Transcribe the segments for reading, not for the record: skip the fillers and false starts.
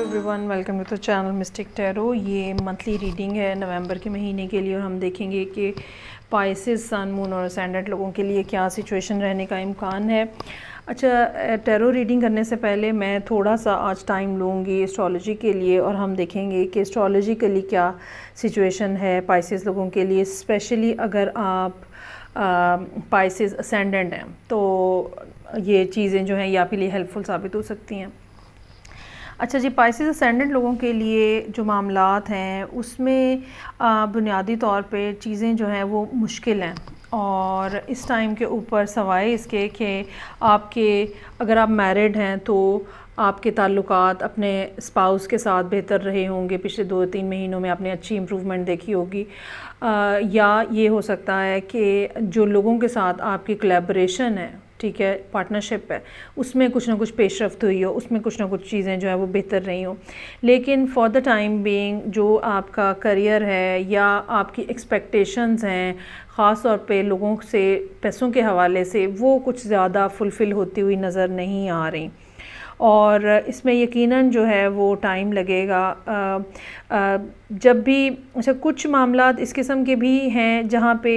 Everyone, welcome to the channel mystic tarot. ये monthly reading है नवंबर के महीने के लिए और हम देखेंगे कि पाइसेस, सन, मून और असेंडेंट लोगों के लिए क्या सिचुएशन रहने का इम्कान है। अच्छा, टैरो रीडिंग करने से पहले मैं थोड़ा सा आज टाइम लूँगी एस्ट्रोलॉजी के लिए और हम देखेंगे कि एस्ट्रोलॉजिकली क्या सिचुएशन है पाइसेस लोगों के लिए, स्पेशली अगर आप पाइसेस असेंडेंट हैं तो ये चीज़ें जो हैं ये आपके लिए हेल्पफुल साबित हो सकती हैं। अच्छा जी, पाइसेस असेंडेंट लोगों के लिए जो मामलात हैं उसमें बुनियादी तौर पे चीज़ें जो हैं वो मुश्किल हैं और इस टाइम के ऊपर सवाए इसके कि आपके अगर आप मैरिड हैं तो आपके ताल्लुकात अपने स्पाउस के साथ बेहतर रहे होंगे, पिछले 2-3 महीनों में आपने अच्छी इम्प्रूवमेंट देखी होगी। या ये हो सकता है कि जो लोगों के साथ आपकी कोलैबोरेशन है, ठीक है, पार्टनरशिप है, उसमें कुछ ना कुछ पेशरफ्त हुई हो, उसमें कुछ ना कुछ चीज़ें जो है वो बेहतर रही हो। लेकिन फॉर द टाइम बीइंग जो आपका करियर है या आपकी एक्सपेक्टेशंस हैं ख़ास तौर पे लोगों से पैसों के हवाले से, वो कुछ ज़्यादा फुलफ़िल होती हुई नज़र नहीं आ रही और इसमें यकीनन जो है वो टाइम लगेगा। जब भी अच्छा, कुछ मामलात इस किस्म के भी हैं जहाँ पे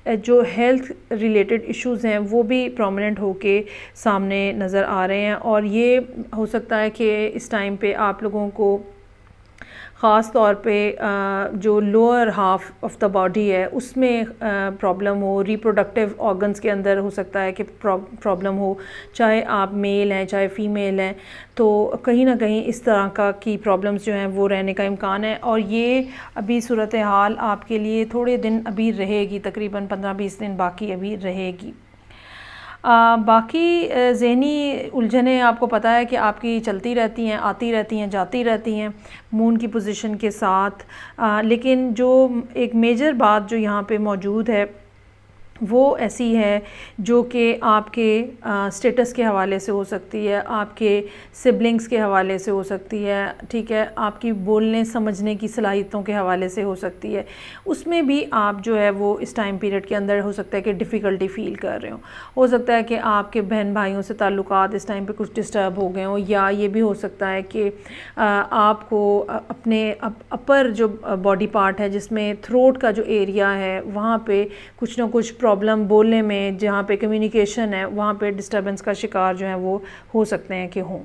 जो हेल्थ रिलेटेड इश्यूज़ हैं वो भी प्रोमिनेंट होके सामने नज़र आ रहे हैं और ये हो सकता है कि इस टाइम पे आप लोगों को ख़ास तौर पे जो lower half of the body है उसमें प्रॉब्लम हो, रिप्रोडक्टिव ऑर्गन्स के अंदर हो सकता है कि प्रॉब्लम हो, चाहे आप मेल हैं चाहे फ़ीमेल हैं, तो कहीं ना कहीं इस तरह की प्रॉब्लम्स जो हैं वो रहने का इम्कान है और ये अभी सूरत हाल आपके लिए थोड़े दिन अभी रहेगी, तकरीबन 15-20 दिन बाकी अभी रहेगी। बाकी ज़हनी उलझनें आपको पता है कि आपकी चलती रहती हैं, आती रहती हैं, जाती रहती हैं मून की पोजीशन के साथ। लेकिन जो एक मेजर बात जो यहाँ पे मौजूद है वो ऐसी है जो कि आपके स्टेटस के हवाले से हो सकती है, आपके सिबलिंग्स के हवाले से हो सकती है, ठीक है, आपकी बोलने समझने की सलाहियतों के हवाले से हो सकती है। उसमें भी आप जो है वो इस टाइम पीरियड के अंदर हो सकता है कि डिफ़िकल्टी फ़ील कर रहे हो सकता है कि आपके बहन भाइयों से ताल्लुकात इस टाइम पे कुछ डिस्टर्ब हो गए हों, या ये भी हो सकता है कि आपको अपने अपर जो बॉडी पार्ट है जिसमें थ्रोट का जो एरिया है वहाँ पे कुछ ना कुछ प्रॉब्लम बोलने में, जहाँ पे कम्युनिकेशन है वहाँ पे डिस्टर्बेंस का शिकार जो है वो हो सकते हैं कि हों।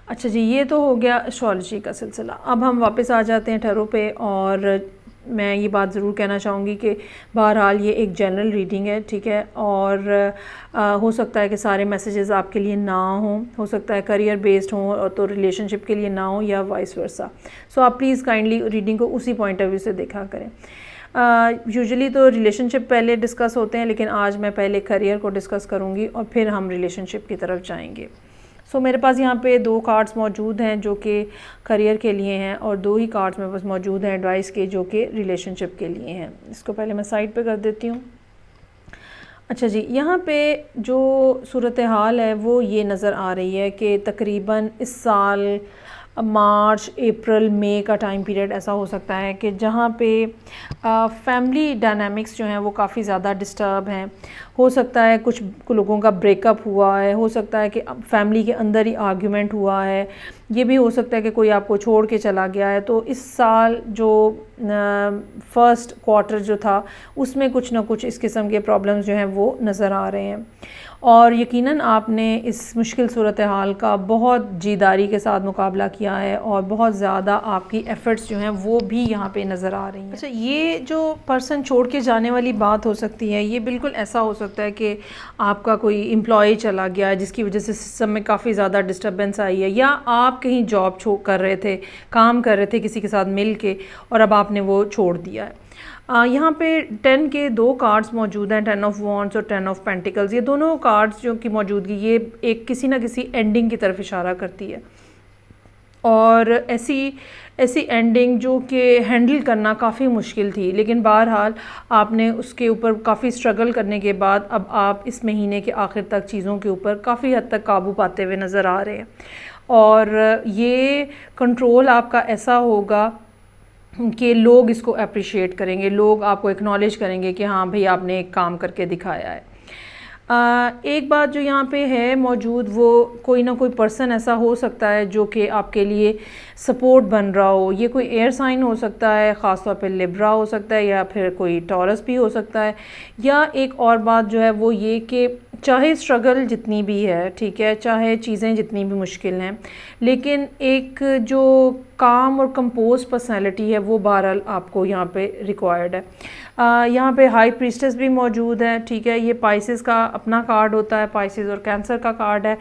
अच्छा जी, ये तो हो गया एस्ट्रोलॉजी का सिलसिला। अब हम वापस आ जाते हैं टैरो पे और मैं ये बात ज़रूर कहना चाहूँगी कि बहरहाल ये एक जनरल रीडिंग है, ठीक है, और हो सकता है कि सारे मैसेजेस आपके लिए ना हो सकता है करियर बेस्ड हों तो रिलेशनशिप के लिए ना हो या वाइस वर्सा। सो आप प्लीज़ काइंडली रीडिंग को उसी पॉइंट ऑफ व्यू से देखा करें। यूजुअली तो रिलेशनशिप पहले डिस्कस होते हैं, लेकिन आज मैं पहले करियर को डिस्कस करूँगी और फिर हम रिलेशनशिप की तरफ जाएंगे। सो मेरे पास यहाँ पे 2 कार्ड्स मौजूद हैं जो कि करियर के लिए हैं और 2 ही कार्ड्स मेरे पास मौजूद हैं एडवाइस के जो कि रिलेशनशिप के लिए हैं। इसको पहले मैं साइड पे कर देती हूँ। अच्छा जी, यहाँ पे जो सूरत हाल है वो ये नज़र आ रही है कि तकरीबन इस साल मार्च, अप्रैल, मई का टाइम पीरियड ऐसा हो सकता है कि जहाँ पे फैमिली डायनामिक्स जो हैं वो काफ़ी ज़्यादा डिस्टर्ब हैं। हो सकता है कुछ लोगों का ब्रेकअप हुआ है, हो सकता है कि फैमिली के अंदर ही आर्ग्यूमेंट हुआ है, ये भी हो सकता है कि कोई आपको छोड़ के चला गया है। तो इस साल जो फर्स्ट क्वार्टर जो था उसमें कुछ ना कुछ इस किस्म के प्रॉब्लम्स जो हैं वो नज़र आ रहे हैं और यकीनन आपने इस मुश्किल सूरत हाल का बहुत जीदारी के साथ मुकाबला किया है और बहुत ज़्यादा आपकी एफ़र्ट्स जो हैं वो भी यहाँ पे नज़र आ रही हैं। अच्छा, ये जो पर्सन छोड़ के जाने वाली बात हो सकती है, ये बिल्कुल ऐसा हो सकता है कि आपका कोई एम्प्लॉय चला गया है जिसकी वजह से सिस्टम में काफ़ी ज़्यादा डिस्टर्बेंस आई है, या आप कहीं जॉब कर रहे थे, काम कर रहे थे किसी के साथ मिल के और अब आपने वो छोड़ दिया है। यहाँ पे 10 के 2 कार्ड्स मौजूद हैं, 10 ऑफ वॉन्ड्स और 10 ऑफ पेंटिकल्स। ये दोनों कार्ड्स जो की मौजूदगी ये एक किसी ना किसी एंडिंग की तरफ इशारा करती है और ऐसी एंडिंग जो कि हैंडल करना काफ़ी मुश्किल थी, लेकिन बहरहाल आपने उसके ऊपर काफ़ी स्ट्रगल करने के बाद अब आप इस महीने के आखिर तक चीज़ों के ऊपर काफ़ी हद तक काबू पाते हुए नज़र आ रहे हैं और ये कंट्रोल आपका ऐसा होगा कि लोग इसको अप्रिशिएट करेंगे, लोग आपको एक्नॉलेज करेंगे कि हाँ भाई आपने एक काम करके दिखाया है। एक बात जो यहाँ पे है मौजूद, वो कोई ना कोई पर्सन ऐसा हो सकता है जो कि आपके लिए सपोर्ट बन रहा हो। ये कोई एयर साइन हो सकता है, ख़ास तौर पे लिब्रा हो सकता है, या फिर कोई टॉरस भी हो सकता है। या एक और बात जो है वो ये कि चाहे स्ट्रगल जितनी भी है, ठीक है, चाहे चीज़ें जितनी भी मुश्किल हैं, लेकिन एक जो काम और कंपोज पर्सनैलिटी है वो बहरहाल आपको यहाँ पे रिक्वायर्ड है। यहाँ पे हाई प्रीस्टेस भी मौजूद है, ठीक है। ये पाइसेस का अपना कार्ड होता है, पाइसेस और कैंसर का कार्ड है।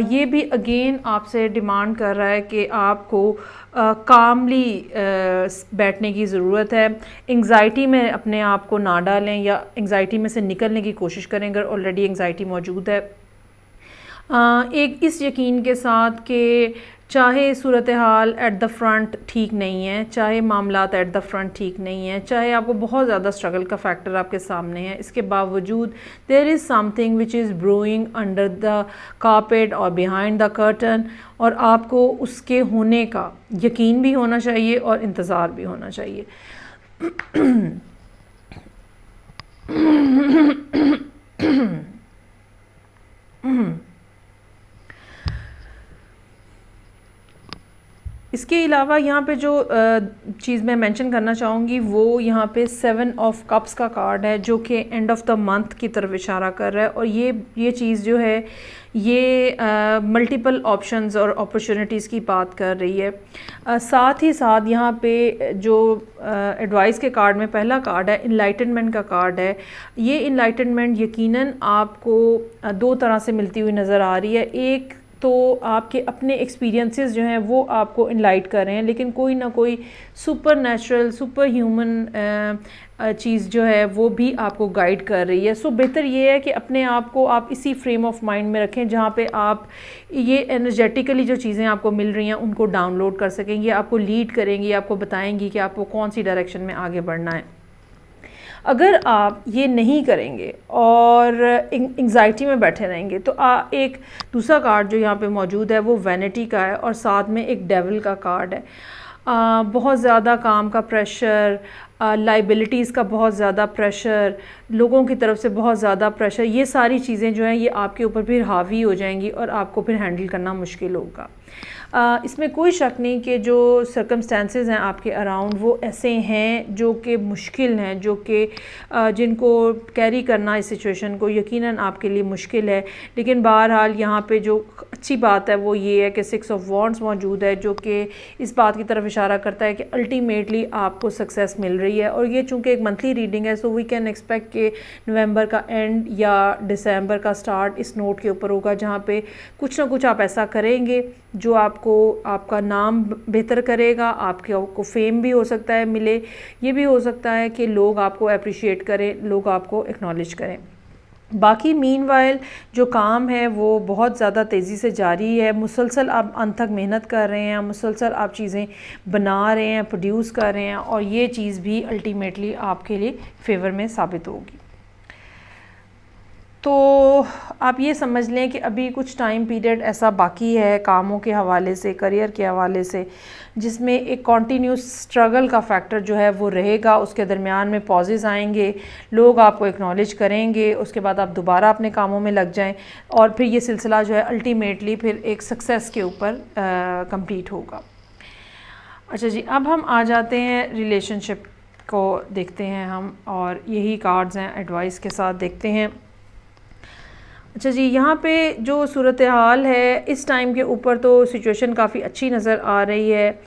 ये भी अगेन आपसे डिमांड कर रहा है कि आपको कामली बैठने की ज़रूरत है। एंग्ज़ाइटी में अपने आप को ना डालें या एंग्ज़ाइटी में से निकलने की कोशिश करें अगर ऑलरेडी एंग्ज़ाइटी मौजूद है। एक इस यकीन के साथ कि चाहे सूरत हाल एट द फ्रंट ठीक नहीं है, चाहे मामलात एट द फ्रंट ठीक नहीं है, चाहे आपको बहुत ज़्यादा स्ट्रगल का फैक्टर आपके सामने है, इसके बावजूद there is something which is brewing under the carpet और बिहाइंड द कर्टन, और आपको उसके होने का यकीन भी होना चाहिए और इंतज़ार भी होना चाहिए। इसके अलावा यहाँ पे जो चीज़ मैं मेंशन करना चाहूँगी वो यहाँ पे 7 ऑफ कप्स का कार्ड है, जो कि एंड ऑफ द मंथ की तरफ इशारा कर रहा है। और ये चीज़ जो है ये मल्टीपल ऑप्शंस और अपॉर्चुनिटीज़ की बात कर रही है। साथ ही साथ यहाँ पे जो एडवाइस के कार्ड में पहला कार्ड है इनलाइटनमेंट का कार्ड है। ये इनलाइटनमेंट यकीनन आपको दो तरह से मिलती हुई नज़र आ रही है। एक तो आपके अपने एक्सपीरियंसेस जो हैं वो आपको इनलाइट कर रहे हैं, लेकिन कोई ना कोई सुपर नेचुरल सुपर ह्यूमन चीज़ जो है वो भी आपको गाइड कर रही है। सो बेहतर ये है कि अपने आप को आप इसी फ्रेम ऑफ माइंड में रखें जहाँ पे आप ये एनर्जेटिकली जो चीज़ें आपको मिल रही हैं उनको डाउनलोड कर सकेंगे, आपको लीड करेंगी, आपको बताएंगी कि आपको कौन सी डायरेक्शन में आगे बढ़ना है। अगर आप ये नहीं करेंगे और एंग्जाइटी में बैठे रहेंगे तो एक दूसरा कार्ड जो यहाँ पे मौजूद है वो वैनिटी का है, और साथ में एक डेविल का कार्ड है। बहुत ज़्यादा काम का प्रेशर, लाइबिलिटीज़ का बहुत ज़्यादा प्रेशर, लोगों की तरफ से बहुत ज़्यादा प्रेशर, ये सारी चीज़ें जो हैं ये आपके ऊपर फिर हावी हो जाएंगी और आपको फिर हैंडल करना मुश्किल होगा। इसमें कोई शक नहीं कि जो सर्कमस्टेंसेस हैं आपके अराउंड वो ऐसे हैं जो कि मुश्किल हैं, जो कि जिनको कैरी करना इस सिचुएशन को यकीनन आपके लिए मुश्किल है। लेकिन बहरहाल यहाँ पे जो अच्छी बात है वो ये है कि 6 ऑफ वॉन्ड्स मौजूद है, जो कि इस बात की तरफ इशारा करता है कि अल्टीमेटली आपको सक्सेस मिल रही है। और ये चूँकि एक मंथली रीडिंग है, सो वी कैन एक्सपेक्ट कि नवंबर का एंड या दिसंबर का स्टार्ट इस नोट के ऊपर होगा, जहाँ पे कुछ ना कुछ आप ऐसा करेंगे जो आपको आपका नाम बेहतर करेगा, आपको फेम भी हो सकता है मिले, ये भी हो सकता है कि लोग आपको अप्रिशिएट करें, लोग आपको एक्नॉलेज करें। बाकी मीनवाइल जो काम है वो बहुत ज़्यादा तेज़ी से जारी है, मुसलसल आप अंत तक मेहनत कर रहे हैं, मुसलसल आप चीज़ें बना रहे हैं, प्रोड्यूस कर रहे हैं, और ये चीज़ भी अल्टीमेटली आपके लिए फेवर में साबित होगी। तो आप ये समझ लें कि अभी कुछ टाइम पीरियड ऐसा बाकी है कामों के हवाले से, करियर के हवाले से, जिसमें एक कॉन्टीन्यूस स्ट्रगल का फैक्टर जो है वो रहेगा। उसके दरमियान में पॉजेज़ आएंगे, लोग आपको एक्नॉलेज करेंगे, उसके बाद आप दोबारा अपने कामों में लग जाएं, और फिर ये सिलसिला जो है अल्टीमेटली फिर एक सक्सेस के ऊपर कंप्लीट होगा। अच्छा जी, अब हम आ जाते हैं रिलेशनशिप को देखते हैं हम, और यही कार्ड्स हैं एडवाइस के साथ देखते हैं। अच्छा जी, यहाँ पे जो सूरत हाल है इस टाइम के ऊपर तो सिचुएशन काफ़ी अच्छी नज़र आ रही है,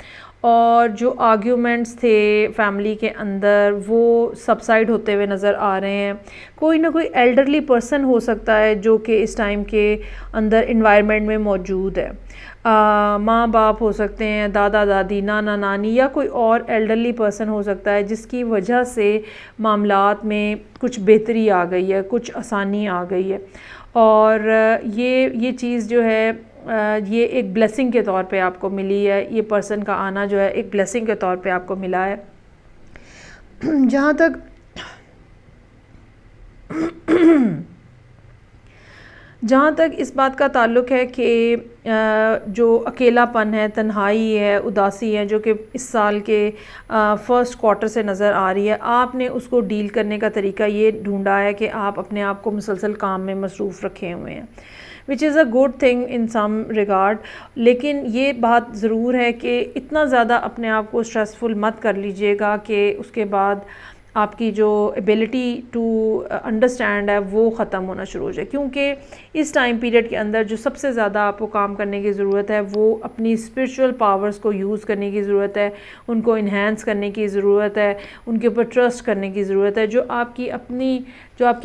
और जो आर्ग्यूमेंट्स थे फैमिली के अंदर वो सबसाइड होते हुए नज़र आ रहे हैं। कोई ना कोई एल्डरली पर्सन हो सकता है जो कि इस टाइम के अंदर इन्वायरमेंट में मौजूद है। माँ बाप हो सकते हैं, दादा दादी, नाना नानी, या कोई और एल्डरली पर्सन हो सकता है जिसकी वजह से मामलात में कुछ बेहतरी आ गई है, कुछ आसानी आ गई है। और ये चीज़ जो है ये एक ब्लेसिंग के तौर पे आपको मिली है। ये पर्सन का आना जो है एक ब्लेसिंग के तौर पे आपको मिला है। जहाँ तक जहाँ तक इस बात का ताल्लुक़ है कि जो अकेलापन है, तन्हाई है, उदासी है, जो कि इस साल के फ़र्स्ट क्वार्टर से नज़र आ रही है, आपने उसको डील करने का तरीका ये ढूंढा है कि आप अपने आप को मुसलसल काम में मसरूफ़ रखे हुए हैं, which is a good thing in some regard. लेकिन ये बात ज़रूर है कि इतना ज़्यादा अपने आप को स्ट्रेसफुल मत कर लीजिएगा कि उसके बाद आपकी जो एबिलिटी टू अंडरस्टैंड है वो ख़त्म होना शुरू हो जाए, क्योंकि इस टाइम पीरियड के अंदर जो सबसे ज़्यादा आपको काम करने की ज़रूरत है वो अपनी स्पिरिचुअल पावर्स को यूज़ करने की ज़रूरत है, उनको इन्हेंस करने की ज़रूरत है, उनके ऊपर ट्रस्ट करने की ज़रूरत है। जो आपकी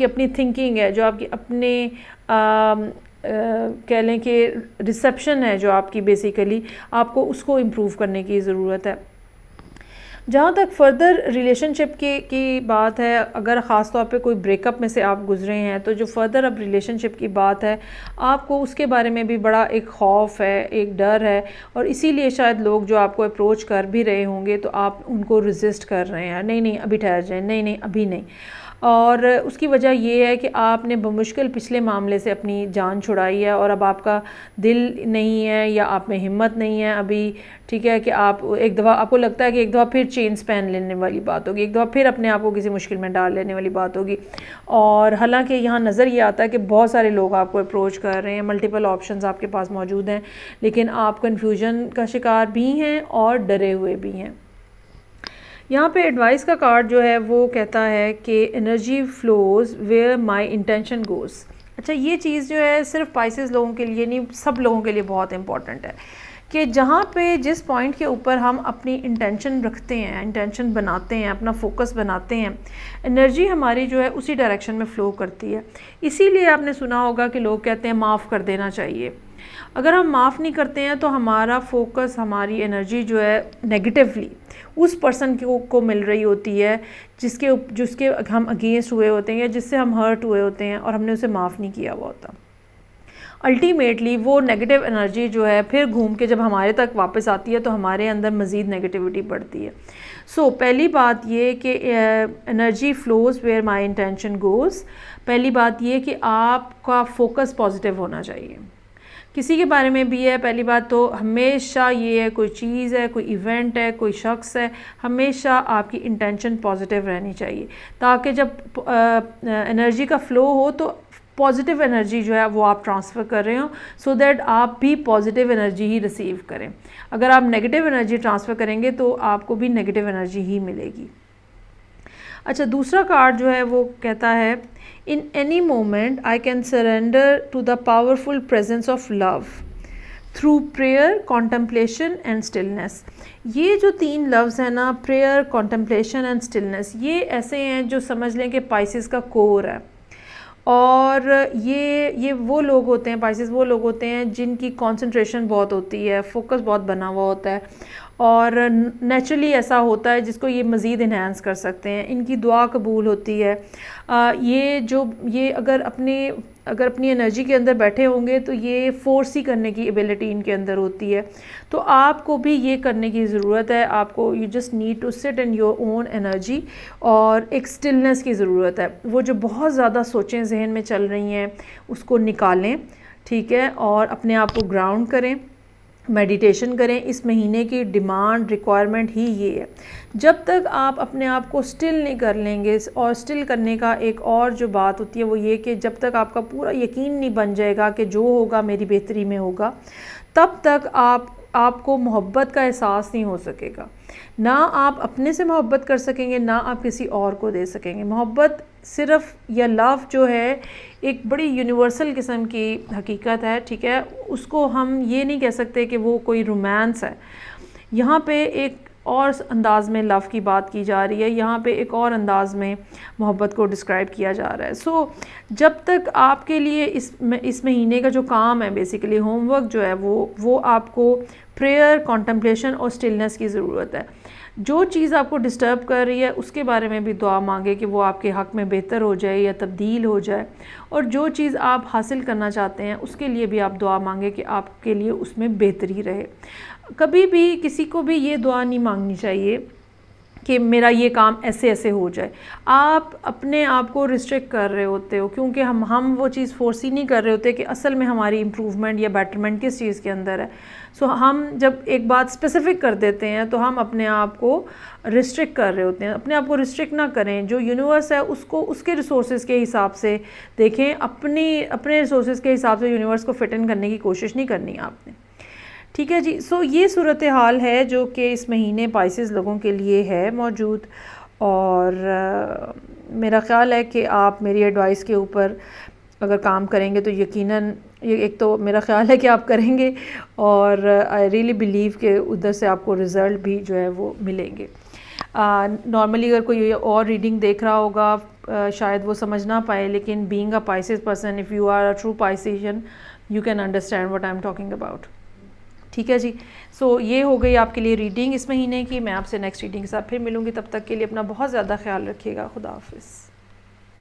अपनी थिंकिंग है, जो आपकी अपने कह लें कि रिसेप्शन है जो आपकी, बेसिकली आपको उसको इम्प्रूव करने की ज़रूरत है। जहाँ तक फ़र्दर रिलेशनशिप की बात है, अगर ख़ास तौर पे कोई ब्रेकअप में से आप गुज़रे हैं तो जो फ़र्दर अब रिलेशनशिप की बात है, आपको उसके बारे में भी बड़ा एक ख़ौफ़ है, एक डर है, और इसीलिए शायद लोग जो आपको अप्रोच कर भी रहे होंगे तो आप उनको रेजिस्ट कर रहे हैं, नहीं नहीं अभी ठहर जाए, नहीं नहीं अभी नहीं। और उसकी वजह ये है कि आपने बमुश्किल पिछले मामले से अपनी जान छुड़ाई है और अब आपका दिल नहीं है या आप में हिम्मत नहीं है अभी, ठीक है, कि आप एक दफ़ा आपको लगता है कि एक दफ़ा फिर चेंज पहन लेने वाली बात होगी, एक दफ़ा फिर अपने आप को किसी मुश्किल में डाल लेने वाली बात होगी। और हालांकि यहाँ नज़र ये आता है कि बहुत सारे लोग आपको अप्रोच कर रहे हैं, मल्टीपल ऑप्शंस आपके पास मौजूद हैं, लेकिन आप कन्फ्यूजन का शिकार भी हैं और डरे हुए भी हैं। यहाँ पे एडवाइस का कार्ड जो है वो कहता है कि energy flows where my intention goes. अच्छा, ये चीज़ जो है सिर्फ पाइसेस लोगों के लिए नहीं, सब लोगों के लिए बहुत इंपॉर्टेंट है कि जहाँ पे जिस पॉइंट के ऊपर हम अपनी इंटेंशन रखते हैं, इंटेंशन बनाते हैं, अपना फोकस बनाते हैं, एनर्जी हमारी जो है उसी डायरेक्शन में फ़्लो करती है। इसीलिए आपने सुना होगा कि लोग कहते हैं माफ़ कर देना चाहिए। अगर हम माफ़ नहीं करते हैं तो हमारा फोकस, हमारी एनर्जी जो है नेगेटिवली उस पर्सन को मिल रही होती है जिसके हम अगेंस्ट हुए होते हैं या जिससे हम हर्ट हुए होते हैं और हमने उसे माफ़ नहीं किया हुआ होता। अल्टीमेटली वो नेगेटिव एनर्जी जो है फिर घूम के जब हमारे तक वापस आती है तो हमारे अंदर मज़ीद नेगेटिविटी बढ़ती है। सो पहली बात ये कि energy flows where my intention goes. पहली बात ये कि आपका फोकस पॉजिटिव होना चाहिए। किसी के बारे में भी है, पहली बात तो हमेशा ये है, कोई चीज़ है, कोई इवेंट है, कोई शख्स है, हमेशा आपकी इंटेंशन पॉजिटिव रहनी चाहिए ताकि जब एनर्जी का फ़्लो हो तो पॉजिटिव एनर्जी जो है वो आप ट्रांसफ़र कर रहे हो, सो दैट आप भी पॉजिटिव एनर्जी ही रिसीव करें। अगर आप नेगेटिव एनर्जी ट्रांसफ़र करेंगे तो आपको भी नेगेटिव एनर्जी ही मिलेगी। अच्छा, दूसरा कार्ड जो है वो कहता है in any moment I can surrender to the powerful presence of love through prayer, contemplation and stillness. ये जो 3 लफ्ज़ हैं ना, प्रेयर, कॉन्टम्पलेशन एंड स्टिलनेस, ये ऐसे हैं जो समझ लें कि पाइसेस का कोर है। और ये वो लोग होते हैं, पाइसेस वो लोग होते हैं जिनकी कंसंट्रेशन बहुत होती है, फोकस बहुत बना हुआ होता है और नेचुरली ऐसा होता है जिसको ये मज़ीद इन्हांस कर सकते हैं। इनकी दुआ कबूल होती है। ये अगर अपनी एनर्जी के अंदर बैठे होंगे तो ये फोर्स ही करने की एबिलिटी इनके अंदर होती है। तो आपको भी ये करने की ज़रूरत है। आपको you just need to sit in your own energy और एक स्टिलनेस की ज़रूरत है। वो जो बहुत ज़्यादा सोचें जहन में चल रही हैं उसको निकालें, ठीक है, और अपने आप को ग्राउंड करें, मेडिटेशन करें। इस महीने की डिमांड, रिक्वायरमेंट ही ये है। जब तक आप अपने आप को स्टिल नहीं कर लेंगे, और स्टिल करने का एक और जो बात होती है वो ये कि जब तक आपका पूरा यकीन नहीं बन जाएगा कि जो होगा मेरी बेहतरी में होगा, तब तक आपको मोहब्बत का एहसास नहीं हो सकेगा। ना आप अपने से मोहब्बत कर सकेंगे, ना आप किसी और को दे सकेंगे। मोहब्बत सिर्फ़ या लव जो है एक बड़ी यूनिवर्सल किस्म की हकीकत है, ठीक है। उसको हम ये नहीं कह सकते कि वो कोई रोमांस है। यहाँ पे एक और अंदाज़ में लव की बात की जा रही है, यहाँ पे एक और अंदाज़ में मोहब्बत को डिस्क्राइब किया जा रहा है। सो जब तक आपके लिए इस महीने का जो काम है, बेसिकली होमवर्क जो है वो आपको प्रेयर, कॉन्टम्पलेशन और स्टिलनेस की ज़रूरत है। जो चीज़ आपको डिस्टर्ब कर रही है उसके बारे में भी दुआ मांगे कि वो आपके हक़ में बेहतर हो जाए या तब्दील हो जाए, और जो चीज़ आप हासिल करना चाहते हैं उसके लिए भी आप दुआ मांगे कि आपके लिए उसमें बेहतरी रहे। कभी भी किसी को भी ये दुआ नहीं मांगनी चाहिए कि मेरा ये काम ऐसे ऐसे हो जाए। आप अपने आप को रिस्ट्रिक्ट कर रहे होते हो, क्योंकि हम वो चीज़ फोर्स ही नहीं कर रहे होते कि असल में हमारी इम्प्रूवमेंट या बेटरमेंट किस चीज़ के अंदर है। सो हम जब एक बात स्पेसिफिक कर देते हैं तो हम अपने आप को रिस्ट्रिक्ट कर रहे होते हैं। अपने आप को रिस्ट्रिक्ट ना करें, जो यूनिवर्स है उसको उसके रिसोर्सेज के हिसाब से देखें, अपने रिसोर्सेज के हिसाब से यूनिवर्स को फिट इन करने की कोशिश नहीं करनी है आपने। ठीक है जी। सो ये सूरत हाल है जो कि इस महीने पाइसेस लोगों के लिए है मौजूद, और मेरा ख़्याल है कि आप मेरी एडवाइस के ऊपर अगर काम करेंगे तो यकीनन ये एक तो मेरा ख़्याल है कि आप करेंगे, और आई रियली बिलीव कि उधर से आपको रिज़ल्ट भी जो है वो मिलेंगे। नॉर्मली अगर कोई और रीडिंग देख रहा होगा शायद वो समझ ना पाए, लेकिन being a Pisces person, if you are a true Piscean, you can understand what I am talking about. ठीक है जी। सो ये हो गई आपके लिए रीडिंग इस महीने की। मैं आपसे नेक्स्ट रीडिंग के साथ फिर मिलूँगी, तब तक के लिए अपना बहुत ज़्यादा ख्याल रखिएगा। खुदा हाफिज़।